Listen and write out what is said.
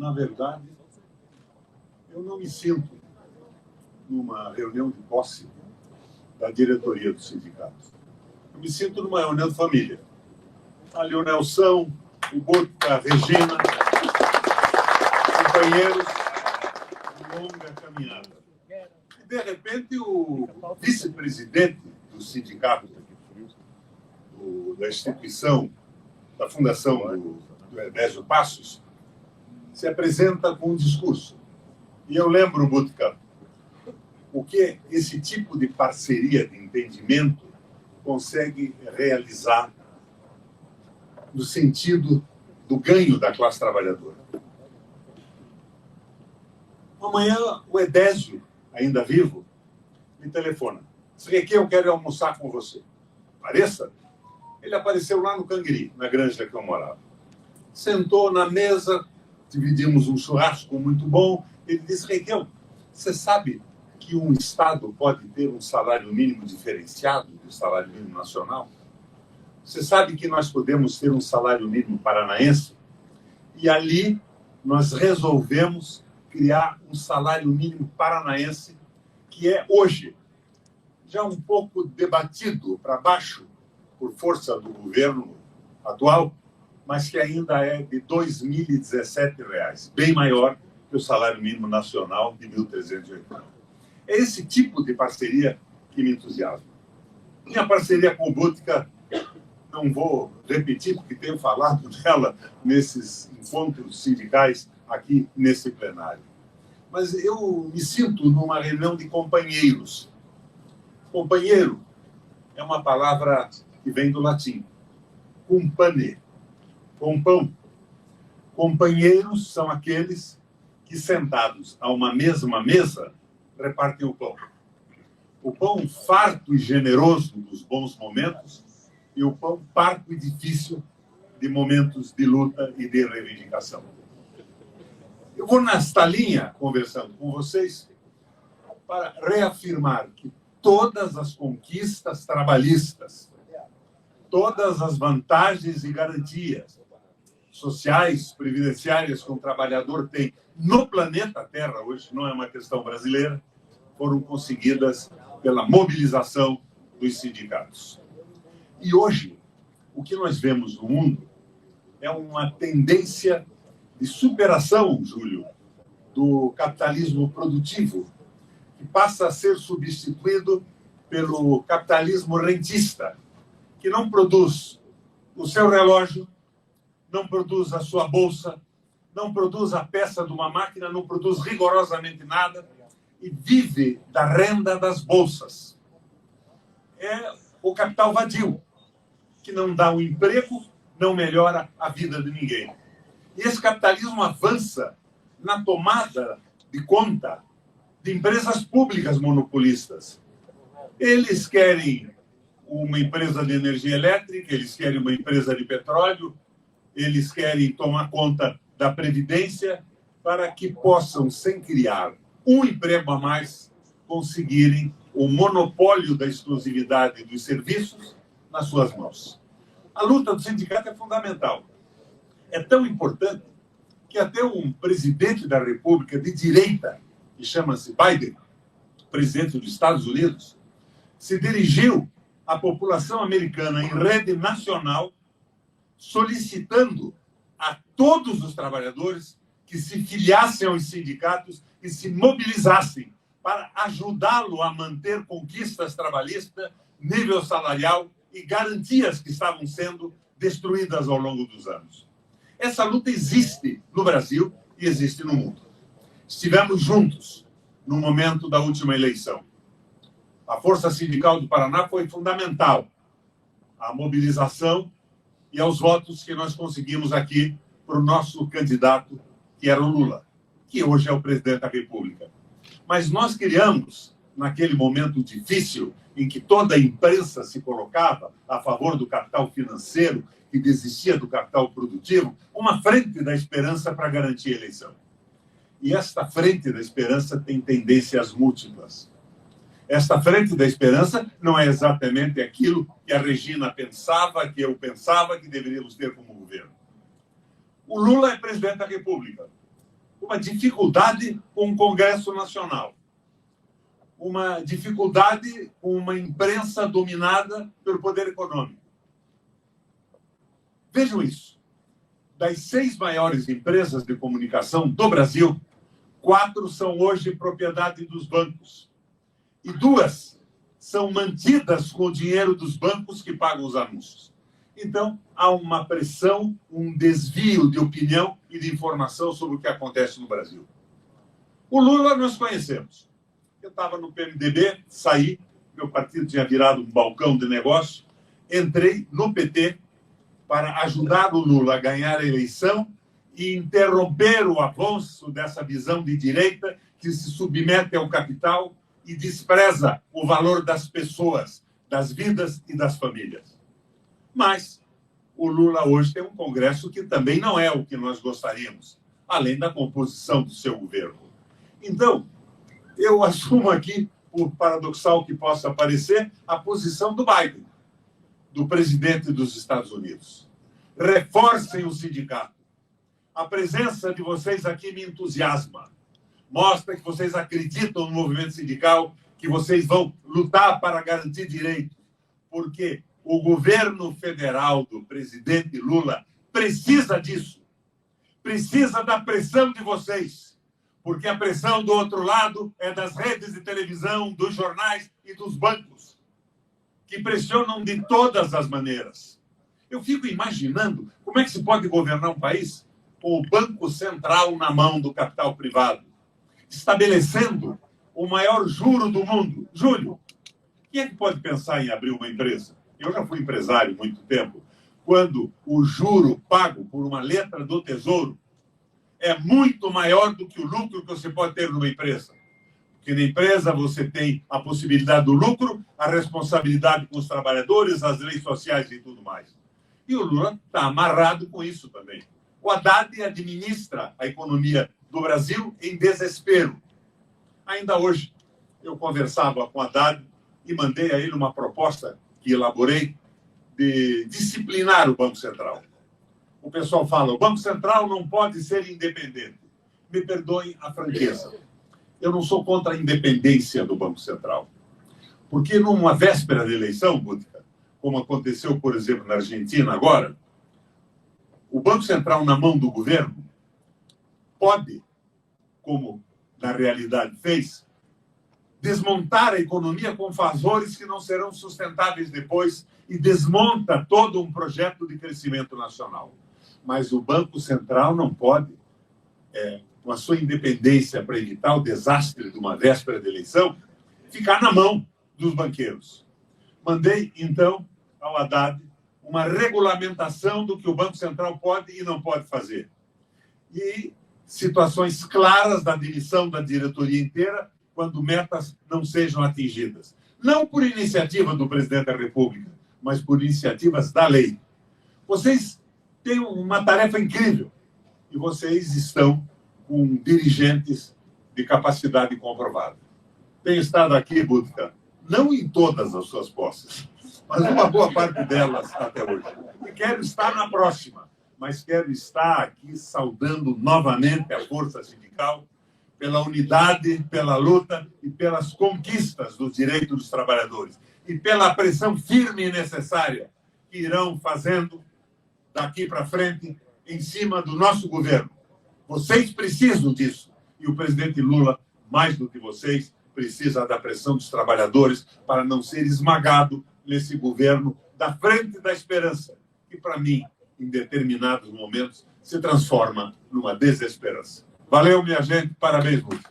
na verdade, eu não me sinto numa reunião de posse da diretoria do sindicato. Eu me sinto numa reunião de família. Ali o Nelson, o Botka, a Regina, companheiros de longa caminhada. E, de repente, o vice-presidente do sindicato, da instituição, da fundação do Edésio Passos, se apresenta com um discurso. E eu lembro, Botka, o que esse tipo de parceria, de entendimento, consegue realizar no sentido do ganho da classe trabalhadora. Amanhã, o Edésio, ainda vivo, me telefona. Diz que eu quero almoçar com você. Apareça. Ele apareceu lá no Canguiri, na granja que eu morava. Sentou na mesa, dividimos um churrasco muito bom. Ele disse, Requião, você sabe que um Estado pode ter um salário mínimo diferenciado do salário mínimo nacional? Você sabe que nós podemos ter um salário mínimo paranaense? E ali nós resolvemos criar um salário mínimo paranaense que é hoje já um pouco debatido para baixo por força do governo atual, mas que ainda é de R$ 2.017, bem maior que o salário mínimo nacional de 1.380. É esse tipo de parceria que me entusiasma. Minha parceria com o Botka, não vou repetir, porque tenho falado dela nesses encontros sindicais aqui nesse plenário. Mas eu me sinto numa reunião de companheiros. Companheiro é uma palavra que vem do latim. Compane, com pão. Companheiros são aqueles que, sentados a uma mesma mesa, repartem o pão. O pão farto e generoso dos bons momentos e o pão parco e difícil de momentos de luta e de reivindicação. Eu vou nesta linha, conversando com vocês, para reafirmar que todas as conquistas trabalhistas, todas as vantagens e garantias sociais, previdenciárias que um trabalhador tem no planeta Terra, hoje não é uma questão brasileira, foram conseguidas pela mobilização dos sindicatos. E hoje, o que nós vemos no mundo é uma tendência de superação, Júlio, do capitalismo produtivo, que passa a ser substituído pelo capitalismo rentista, que não produz o seu relógio, não produz a sua bolsa, não produz a peça de uma máquina, não produz rigorosamente nada e vive da renda das bolsas. É o capital vadio, que não dá um emprego, não melhora a vida de ninguém. E esse capitalismo avança na tomada de conta de empresas públicas monopolistas. Eles querem uma empresa de energia elétrica, eles querem uma empresa de petróleo, eles querem tomar conta da previdência para que possam, sem criar um emprego a mais, conseguirem o monopólio da exclusividade dos serviços nas suas mãos. A luta do sindicato é fundamental. É tão importante que até um presidente da República de direita, que chama-se Biden, presidente dos Estados Unidos, se dirigiu à população americana em rede nacional, solicitando a todos os trabalhadores que se filiassem aos sindicatos e se mobilizassem para ajudá-lo a manter conquistas trabalhistas, nível salarial e garantias que estavam sendo destruídas ao longo dos anos. Essa luta existe no Brasil e existe no mundo. Estivemos juntos no momento da última eleição. A Força Sindical do Paraná foi fundamental à mobilização e aos votos que nós conseguimos aqui para o nosso candidato, que era o Lula, que hoje é o presidente da República. Mas nós criamos, naquele momento difícil, em que toda a imprensa se colocava a favor do capital financeiro e desistia do capital produtivo, uma frente da esperança para garantir a eleição. E esta frente da esperança tem tendências múltiplas. Esta frente da esperança não é exatamente aquilo que a Regina pensava, que eu pensava que deveríamos ter como governo. O Lula é presidente da República. uma dificuldade com o Congresso Nacional, uma dificuldade com uma imprensa dominada pelo poder econômico. Vejam isso. Das 6 maiores empresas de comunicação do Brasil, 4 são hoje propriedade dos bancos. E 2 são mantidas com o dinheiro dos bancos que pagam os anúncios. Então, há uma pressão, um desvio de opinião e de informação sobre o que acontece no Brasil. O Lula nós conhecemos. Eu estava no PMDB, saí, meu partido tinha virado um balcão de negócio, entrei no PT para ajudar o Lula a ganhar a eleição e interromper o avanço dessa visão de direita que se submete ao capital e despreza o valor das pessoas, das vidas e das famílias. Mas o Lula hoje tem um Congresso que também não é o que nós gostaríamos, além da composição do seu governo. Então, eu assumo aqui, por paradoxal que possa parecer, a posição do Biden, do presidente dos Estados Unidos. Reforcem o sindicato. A presença de vocês aqui me entusiasma. Mostra que vocês acreditam no movimento sindical, que vocês vão lutar para garantir direitos, porque o governo federal do presidente Lula precisa disso. Precisa da pressão de vocês, porque a pressão do outro lado é das redes de televisão, dos jornais e dos bancos, que pressionam de todas as maneiras. Eu fico imaginando como é que se pode governar um país com o Banco Central na mão do capital privado, estabelecendo o maior juro do mundo. Júlio, quem é que pode pensar em abrir uma empresa? Eu já fui empresário há muito tempo. Quando o juro pago por uma letra do Tesouro é muito maior do que o lucro que você pode ter numa empresa. Porque na empresa você tem a possibilidade do lucro, a responsabilidade com os trabalhadores, as leis sociais e tudo mais. E o Lula está amarrado com isso também. O Haddad administra a economia do Brasil em desespero. Ainda hoje, eu conversava com o Haddad e mandei a ele uma proposta que elaborei de disciplinar o Banco Central. O pessoal fala, o Banco Central não pode ser independente. Me perdoem a franqueza. Eu não sou contra a independência do Banco Central. Porque numa véspera de eleição, Bútica, como aconteceu, por exemplo, na Argentina agora, o Banco Central na mão do governo pode, como na realidade fez, desmontar a economia com favores que não serão sustentáveis depois e desmonta todo um projeto de crescimento nacional. Mas o Banco Central não pode, com a sua independência para evitar o desastre de uma véspera de eleição, ficar na mão dos banqueiros. Mandei, então, ao Haddad uma regulamentação do que o Banco Central pode e não pode fazer. E situações claras da demissão da diretoria inteira quando metas não sejam atingidas. Não por iniciativa do presidente da República, mas por iniciativas da lei. Vocês têm uma tarefa incrível e vocês estão com dirigentes de capacidade comprovada. Tenho estado aqui, Bútica, não em todas as suas posses, mas uma boa parte delas até hoje. E quero estar na próxima, mas quero estar aqui saudando novamente a força sindical pela unidade, pela luta e pelas conquistas dos direitos dos trabalhadores e pela pressão firme e necessária que irão fazendo daqui para frente em cima do nosso governo. Vocês precisam disso e o presidente Lula, mais do que vocês, precisa da pressão dos trabalhadores para não ser esmagado nesse governo da frente da esperança, que, para mim, em determinados momentos, se transforma numa desesperança. Valeu, minha gente. Parabéns, Lúcia.